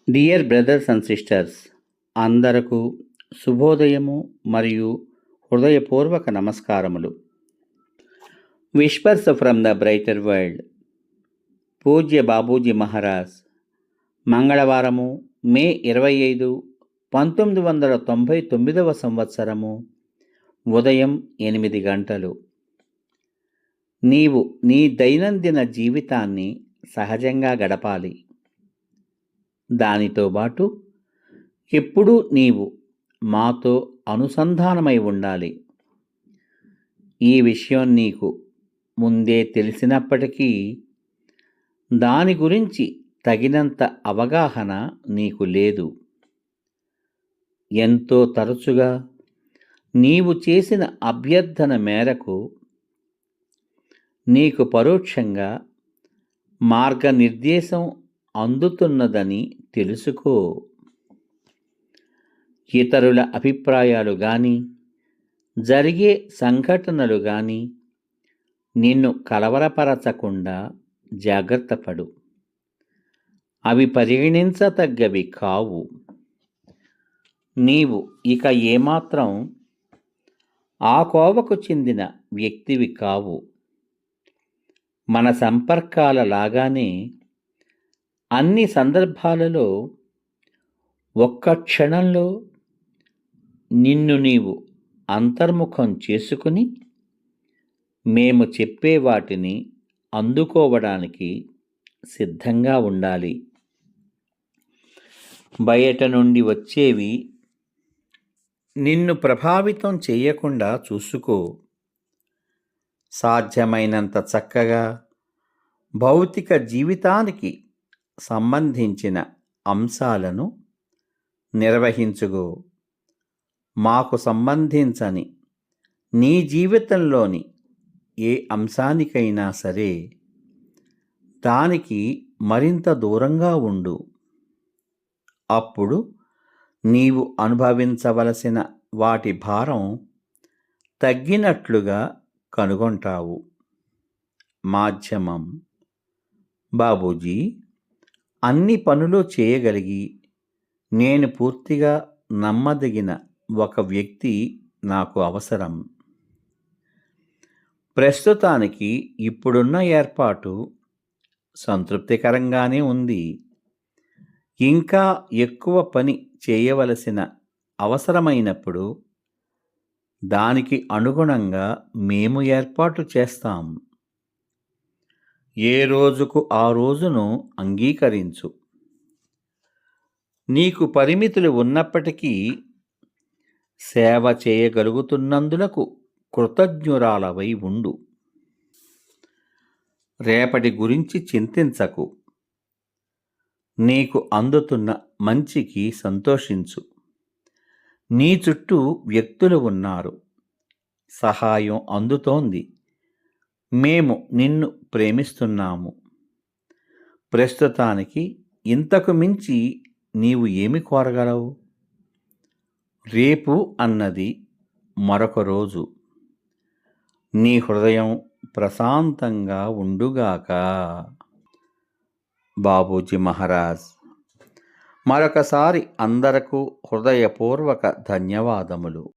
Dear brothers and sisters, అందరకు శుభోదయము మరియు హృదయపూర్వక నమస్కారములు. Whispers from the brighter world. పూజ్య బాబూజీ మహారాజ్. మంగళవారము మే 25, 1999 సంవత్సరము ఉదయం 8 గంటలు. నీవు నీ దైనందిన జీవితాన్ని సహజంగా గడపాలి. దానితో పాటు ఎప్పుడూ నీవు మాతో అనుసంధానమై ఉండాలి. ఈ విషయం నీకు ముందే తెలిసినప్పటికీ దాని గురించి తగినంత అవగాహన నీకు లేదు. ఎంతో తరచుగా నీవు చేసిన అభ్యర్థన మేరకు నీకు పరోక్షంగా మార్గనిర్దేశం అందుతున్నదని తెలుసుకో. ఇతరుల అభిప్రాయాలు కానీ జరిగే సంఘటనలు కానీ నిన్ను కలవరపరచకుండా జాగ్రత్తపడు. అవి పరిగణించతగ్గవి కావు. నీవు ఇక ఏమాత్రం ఆ కోవకు చెందిన వ్యక్తివి కావు. మన సంపర్కాల లాగానే అన్ని సందర్భాలలో ఒక్క క్షణంలో నిన్ను నీవు అంతర్ముఖం చేసుకుని మేము చెప్పే వాటిని అందుకోవడానికి సిద్ధంగా ఉండాలి. బయట నుండి వచ్చేవి నిన్ను ప్రభావితం చేయకుండా చూసుకో. సాధ్యమైనంత చక్కగా భౌతిక జీవితానికి సంబంధించిన అంశాలను నిర్వహించుకో. మాకు సంబంధించని నీ జీవితంలోని ఏ అంశానికైనా సరే దానికి మరింత దూరంగా ఉండు. అప్పుడు నీవు అనుభవించవలసిన వాటి భారం తగ్గినట్లుగా కనుగొంటావు. మాధ్యమం. బాబూజీ, అన్ని పనులు చేయగలిగి నేను పూర్తిగా నమ్మదగిన ఒక వ్యక్తి నాకు అవసరం. ప్రస్తుతానికి ఇప్పుడున్న ఏర్పాటు సంతృప్తికరంగానే ఉంది. ఇంకా ఎక్కువ పని చేయవలసిన అవసరమైనప్పుడు దానికి అనుగుణంగా మేము ఏర్పాటు చేస్తాం. ఏ రోజుకు ఆ రోజును అంగీకరించు. నీకు పరిమితులు ఉన్నప్పటికీ సేవ చేయగలుగుతున్నందులకు కృతజ్ఞురాలవై ఉండు. రేపటి గురించి చింతించకు. నీకు అందుతున్న మంచికి సంతోషించు. నీ చుట్టూ వ్యక్తులు ఉన్నారు. సహాయం అందుతోంది. మేము నిన్ను ప్రేమిస్తున్నాము. ప్రస్తుతానికి ఇంతకు మించి నీవు ఏమి కోరగలవు? రేపు అన్నది మరొక రోజు. నీ హృదయం ప్రశాంతంగా ఉండుగాక. బాబూజీ మహారాజ్. మరొకసారి అందరకు హృదయపూర్వక ధన్యవాదములు.